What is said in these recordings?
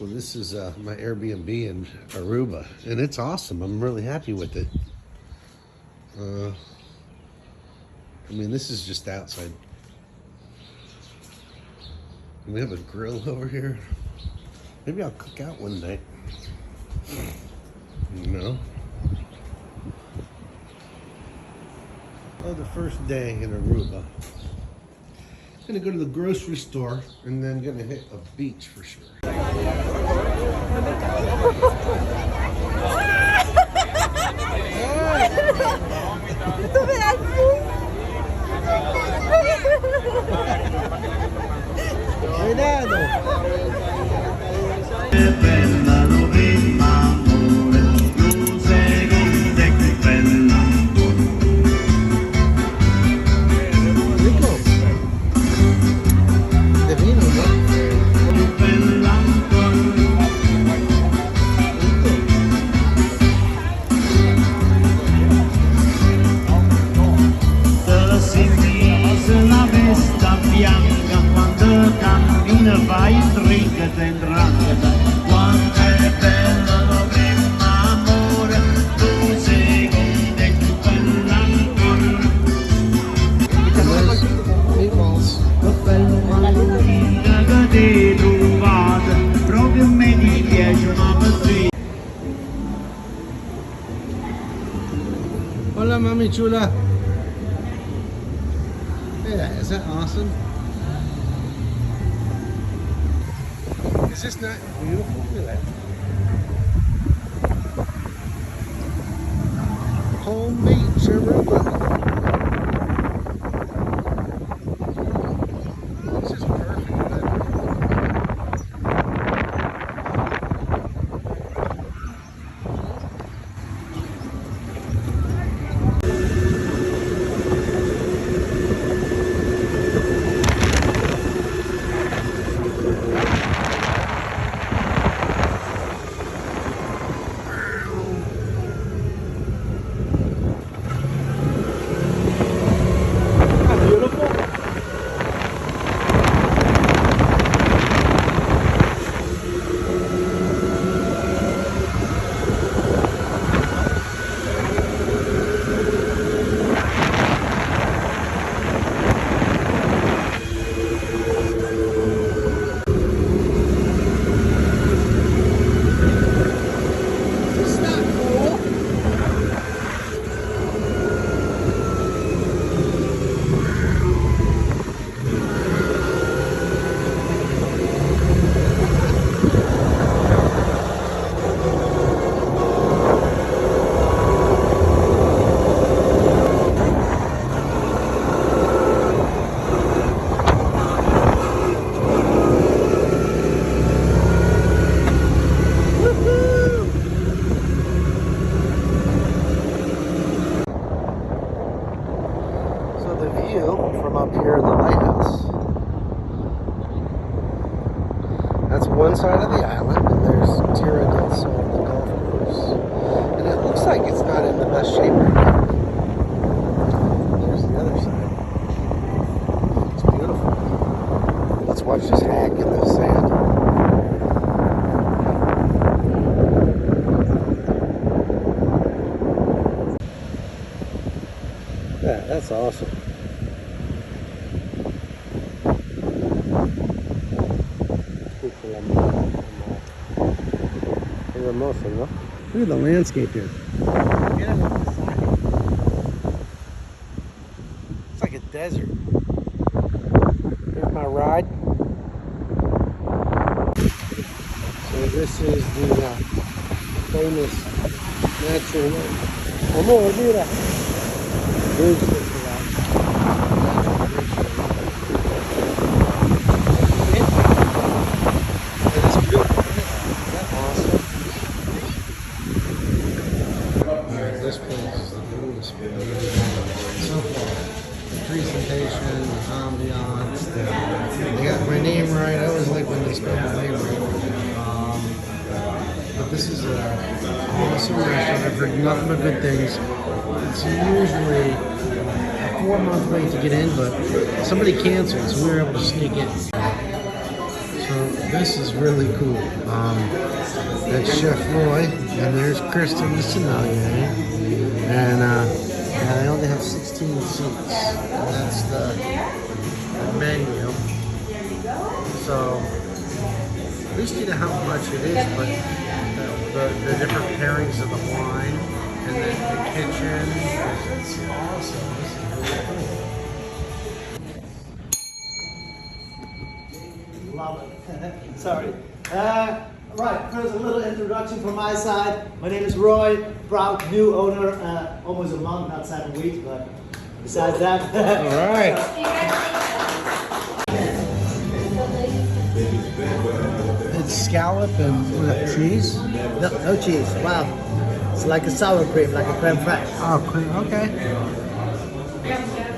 So this is my Airbnb in Aruba, and it's awesome. I'm really happy with it. I mean, this is just outside. And we have a grill over here. Maybe I'll cook out one night. You know? Oh, the first day in Aruba. Gonna go to the grocery store and then gonna hit a beach for sure. Cuidado. Hola, mami chula. Yeah, is that awesome? Is this not beautiful? Look at that. Home beach, Aruba. This is perfect weather. From up here in the lighthouse. That's one side of the island, and there's Tierra del Sol, the golf course. And it looks like it's not in the best shape right now. There's the other side. It's beautiful. Let's watch this hag in the sand. Yeah, that's awesome. Look at the landscape here. It's like a desert. Here's my ride. So this is the famous natural. Amor, mira. Here's the this place is the coolest place. So far, the presentation, the ambiance, they got my name right. I always like when they spell my name right. But this is an awesome restaurant. I've heard nothing but good things. It's usually a 4-month wait to get in, but somebody canceled, so we were able to sneak in. So this is really cool. That's Chef Roy, and there's Kristen, the sommelier. And yeah, they only have 16 seats. And that's the menu. So at least you know how much it is, but the different pairings of the wine and then the kitchen. It's awesome. This is really cool. Love it. Sorry. Right, first a little introduction from my side. My name is Roy, proud new owner, almost a month, not 7 weeks, but besides that. All right. It's scallop and what is that, cheese? No cheese. Wow. It's like a sour cream, like a creme fraiche. Oh, okay.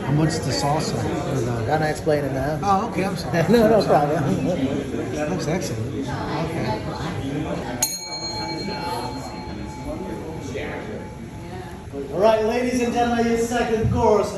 And what's the salsa? Can I explain it now? Oh, okay, I'm sorry. No problem. That looks excellent. Okay. All right, ladies and gentlemen, your second course.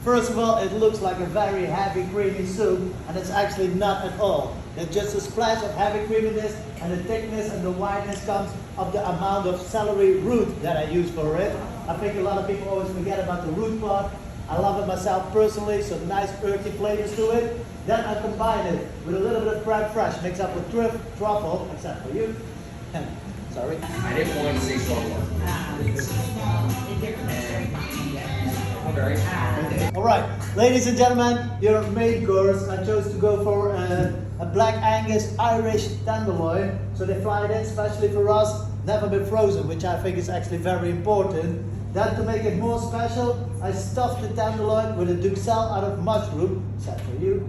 First of all, it looks like a very heavy creamy soup, and it's actually not at all. There's just a splash of heavy creaminess, and the thickness and the whiteness comes of the amount of celery root that I use for it. I think a lot of people always forget about the root part. I love it myself personally, so nice earthy flavors to it. Then I combine it with a little bit of creme fraiche mixed up with truffle, except for you. Sorry. I didn't want to say someone. All right, ladies and gentlemen, your main course. I chose to go for a Black Angus Irish tenderloin. So they fly it in especially for us, never been frozen, which I think is actually very important. Then to make it more special, I stuffed the tenderloin with a duxelle out of mushroom, except for you.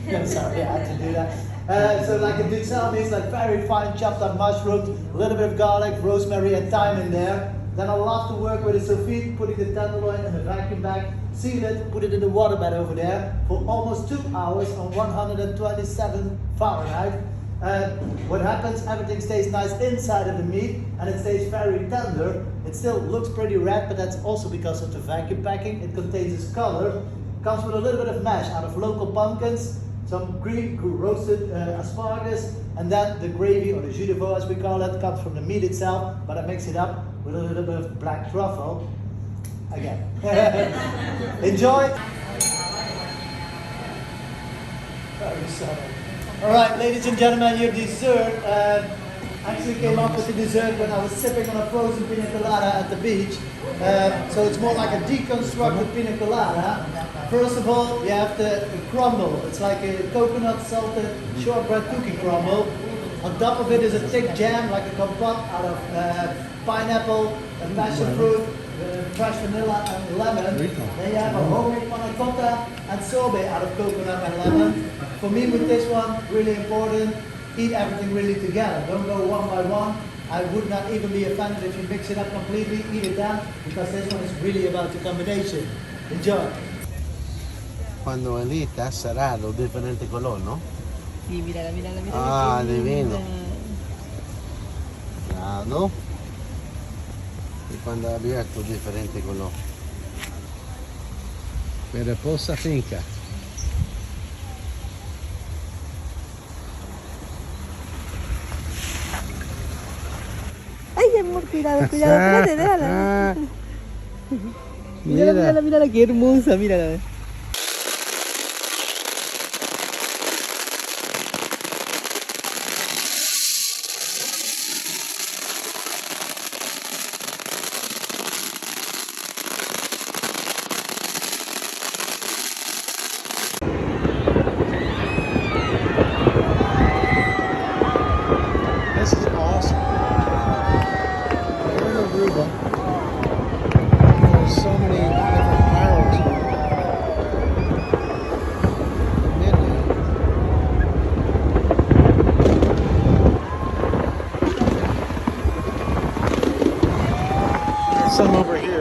I'm sorry, I had to do that. So like a duxelle means like very fine chopped up mushrooms, a little bit of garlic, rosemary and thyme in there. Then I love to work with a sous vide, putting the tenderloin in a vacuum bag, seal it, put it in the water bed over there for almost 2 hours on 127 Fahrenheit. What happens, everything stays nice inside of the meat and it stays very tender. It still looks pretty red, but that's also because of the vacuum packing. It contains this color. Comes with a little bit of mash out of local pumpkins, some green roasted asparagus, and then the gravy, or the jus de veau as we call it, comes from the meat itself, but I mix it up with a little bit of black truffle. Again. Enjoy! Very sorry. Alright, ladies and gentlemen, your dessert. Actually came up with the dessert when I was sipping on a frozen pina colada at the beach. So it's more like a deconstructed pina colada. First of all, you have the crumble. It's like a coconut salted shortbread cookie crumble. On top of it is a thick jam, like a compote out of pineapple, and passion fruit, fresh vanilla and lemon. Then you have a homemade panna cotta and sorbet out of coconut and lemon. For me with this one, really important, eat everything really together. Don't go one by one. I would not even be offended if you mix it up completely, eat it down, because this one is really about the combination. Enjoy. Cuando elita sarà los diferentes colores, ¿no? Sí, mírala, mírala, mírala. Ah, qué divino. linda. Claro. Y cuando abierto diferente color. Pero posa finca. Ay, amor, cuidado, cuidado, espérate, déjala. Mírala, mírala, mírala, qué hermosa, mírala. This is awesome. We're in Aruba. There's so many different barrels here. Midnight. There's some over here.